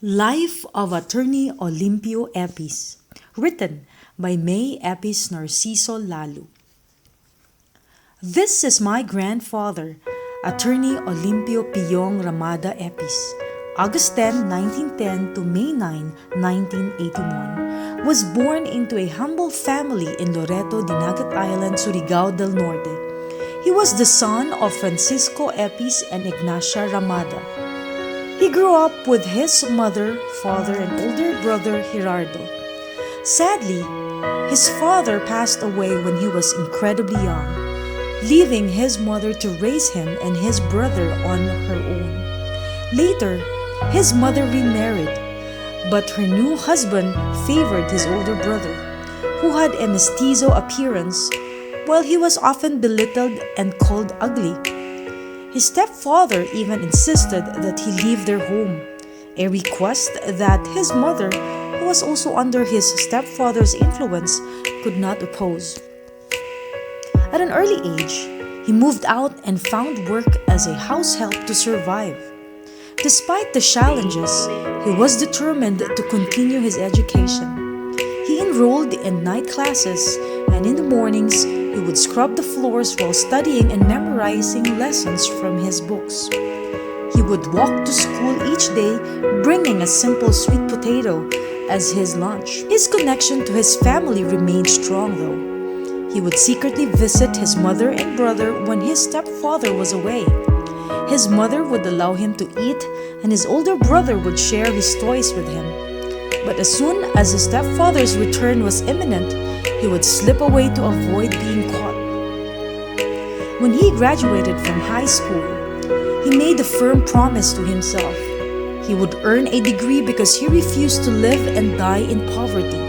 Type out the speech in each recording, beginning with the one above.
Life of Attorney Olimpio Epis, written by May Epis Narciso-Lalu. This is my grandfather, Attorney Olimpio Piyong Ramada Epis, August 10, 1910 to May 9, 1981, was born into a humble family in Loreto, Dinagat Island, Surigao del Norte. He was the son of Francisco Epis and Ignacia Ramada. He grew up with his mother, father, and older brother Gerardo. Sadly, his father passed away when he was incredibly young, leaving his mother to raise him and his brother on her own. Later, his mother remarried, but her new husband favored his older brother, who had a mestizo appearance, while he was often belittled and called ugly. His stepfather even insisted that he leave their home, a request that his mother, who was also under his stepfather's influence, could not oppose. At an early age, he moved out and found work as a house help to survive. Despite the challenges, he was determined to continue his education. He enrolled in night classes, and in the mornings, he would scrub the floors while studying and memorizing lessons from his books. He would walk to school each day, bringing a simple sweet potato as his lunch. His connection to his family remained strong, though. He would secretly visit his mother and brother when his stepfather was away. His mother would allow him to eat, and his older brother would share his toys with him. But as soon as his stepfather's return was imminent, he would slip away to avoid being caught. When he graduated from high school, he made a firm promise to himself. He would earn a degree because he refused to live and die in poverty.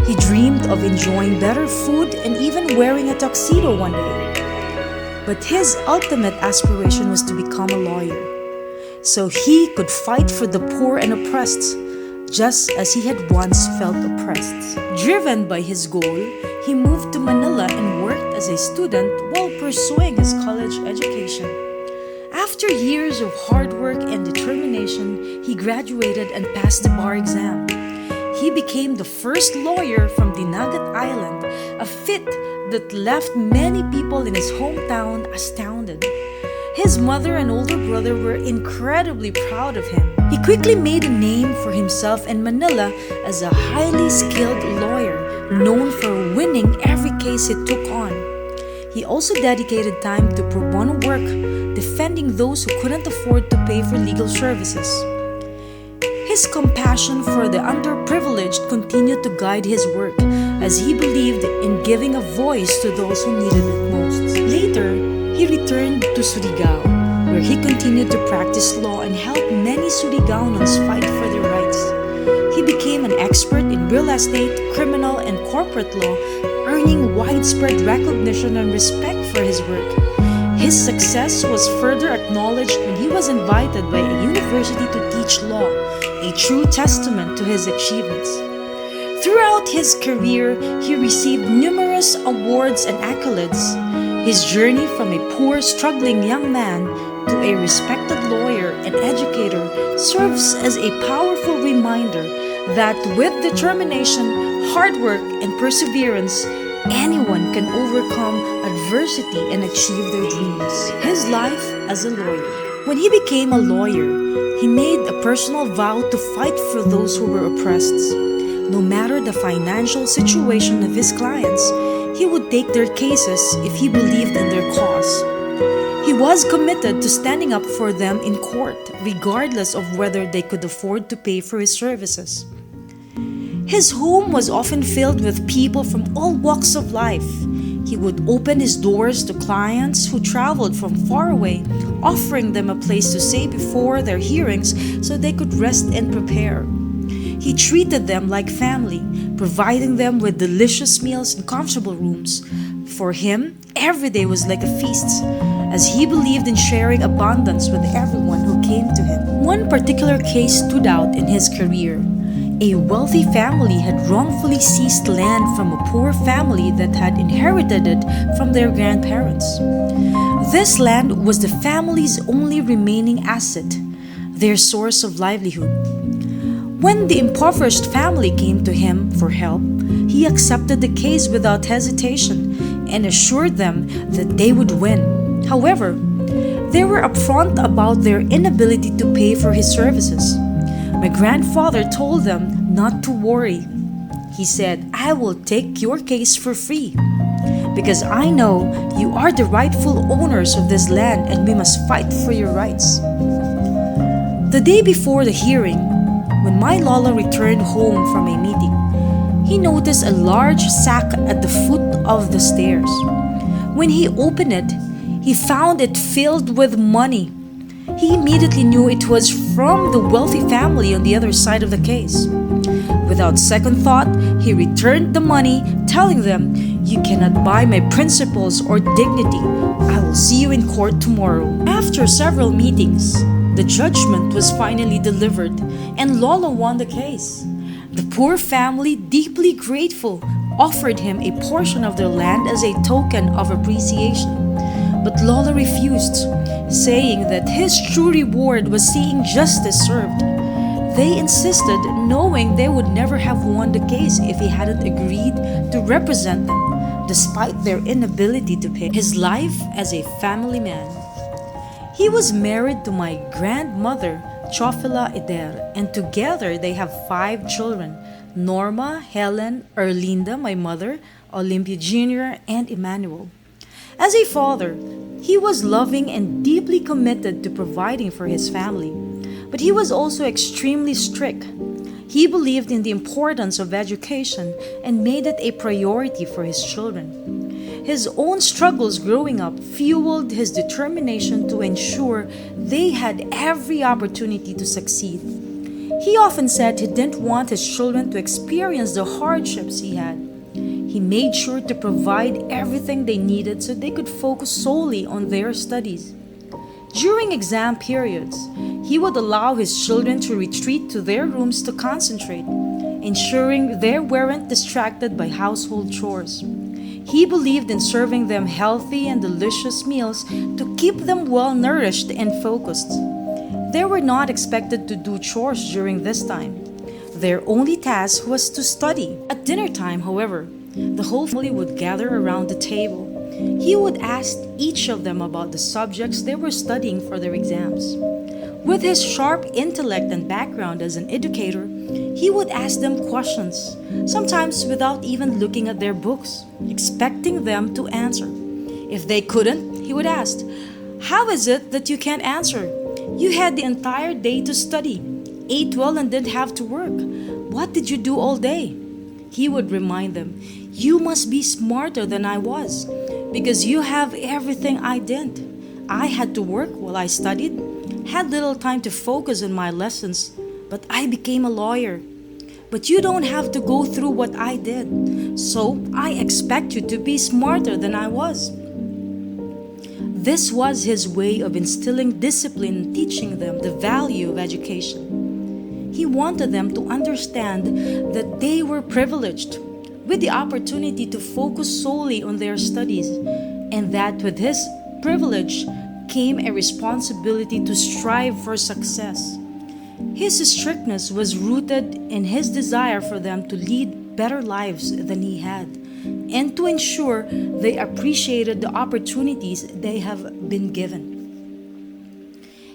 He dreamed of enjoying better food and even wearing a tuxedo one day. But his ultimate aspiration was to become a lawyer, so he could fight for the poor and oppressed, just as he had once felt oppressed. Driven by his goal, he moved to Manila and worked as a student while pursuing his college education. After years of hard work and determination, he graduated and passed the bar exam. He became the first lawyer from Dinagat Island, a feat that left many people in his hometown astounded. His mother and older brother were incredibly proud of him. He quickly made a name for himself in Manila as a highly skilled lawyer, known for winning every case he took on. He also dedicated time to pro bono work, defending those who couldn't afford to pay for legal services. His compassion for the underprivileged continued to guide his work, as he believed in giving a voice to those who needed it most. Later, he returned to Surigao, where he continued to practice law and help many Surigaonons fight for their rights. He became an expert in real estate, criminal, and corporate law, earning widespread recognition and respect for his work. His success was further acknowledged when he was invited by a university to teach law, a true testament to his achievements. Throughout his career, he received numerous awards and accolades. His journey from a poor, struggling young man to a respected lawyer and educator serves as a powerful reminder that with determination, hard work, and perseverance, anyone can overcome adversity and achieve their dreams. His life as a lawyer. When he became a lawyer, he made a personal vow to fight for those who were oppressed. No matter the financial situation of his clients, he would take their cases if he believed in their cause. He was committed to standing up for them in court, regardless of whether they could afford to pay for his services. His home was often filled with people from all walks of life. He would open his doors to clients who traveled from far away, offering them a place to stay before their hearings so they could rest and prepare. He treated them like family, providing them with delicious meals and comfortable rooms. For him, every day was like a feast, as he believed in sharing abundance with everyone who came to him. One particular case stood out in his career. A wealthy family had wrongfully seized land from a poor family that had inherited it from their grandparents. This land was the family's only remaining asset, their source of livelihood. When the impoverished family came to him for help, he accepted the case without hesitation and assured them that they would win. However, they were upfront about their inability to pay for his services. My grandfather told them not to worry. He said, "I will take your case for free, because I know you are the rightful owners of this land and we must fight for your rights." The day before the hearing, when my Lola returned home from a meeting, he noticed a large sack at the foot of the stairs. When he opened it, he found it filled with money. He immediately knew it was from the wealthy family on the other side of the case. Without second thought, he returned the money, telling them, "You cannot buy my principles or dignity. I will see you in court tomorrow." After several meetings, the judgment was finally delivered, and Lola won the case. The poor family, deeply grateful, offered him a portion of their land as a token of appreciation. But Lola refused, saying that his true reward was seeing justice served. They insisted, knowing they would never have won the case if he hadn't agreed to represent them, despite their inability to pay. His life as a family man. He was married to my grandmother, Chofila Eder, and together they have 5 children: Norma, Helen, Erlinda, my mother, Olimpio Jr., and Emmanuel. As a father, he was loving and deeply committed to providing for his family. But he was also extremely strict. He believed in the importance of education and made it a priority for his children. His own struggles growing up fueled his determination to ensure they had every opportunity to succeed. He often said he didn't want his children to experience the hardships he had. He made sure to provide everything they needed so they could focus solely on their studies. During exam periods, he would allow his children to retreat to their rooms to concentrate, ensuring they weren't distracted by household chores. He believed in serving them healthy and delicious meals to keep them well nourished and focused. They were not expected to do chores during this time. Their only task was to study. At dinner time, however, the whole family would gather around the table. He would ask each of them about the subjects they were studying for their exams. With his sharp intellect and background as an educator, he would ask them questions, sometimes without even looking at their books, expecting them to answer. If they couldn't, he would ask, "How is it that you can't answer? You had the entire day to study, ate well and didn't have to work. What did you do all day?" He would remind them, "You must be smarter than I was, because you have everything I didn't. I had to work while I studied, had little time to focus on my lessons, but I became a lawyer. But you don't have to go through what I did, so I expect you to be smarter than I was." This was his way of instilling discipline and teaching them the value of education. He wanted them to understand that they were privileged with the opportunity to focus solely on their studies, and that with his privilege came a responsibility to strive for success. His strictness was rooted in his desire for them to lead better lives than he had, and to ensure they appreciated the opportunities they have been given.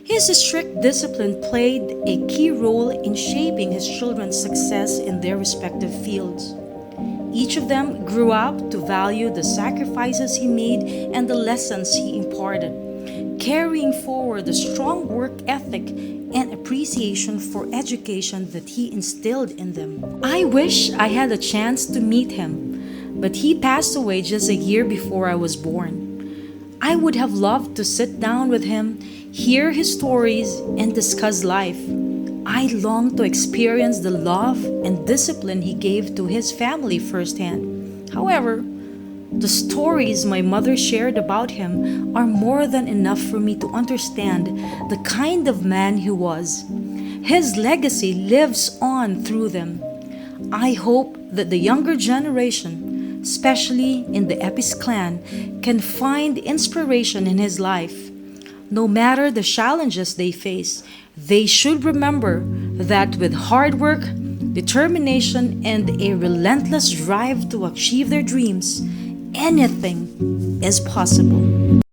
His strict discipline played a key role in shaping his children's success in their respective fields. Each of them grew up to value the sacrifices he made and the lessons he imparted, carrying forward the strong work ethic and appreciation for education that he instilled in them. I wish I had a chance to meet him, but he passed away just a year before I was born. I would have loved to sit down with him, hear his stories, and discuss life. I long to experience the love and discipline he gave to his family firsthand. However, the stories my mother shared about him are more than enough for me to understand the kind of man he was. His legacy lives on through them. I hope that the younger generation, especially in the Epis clan, can find inspiration in his life. No matter the challenges they face, They should remember that with hard work, determination, and a relentless drive to achieve their dreams, anything is possible.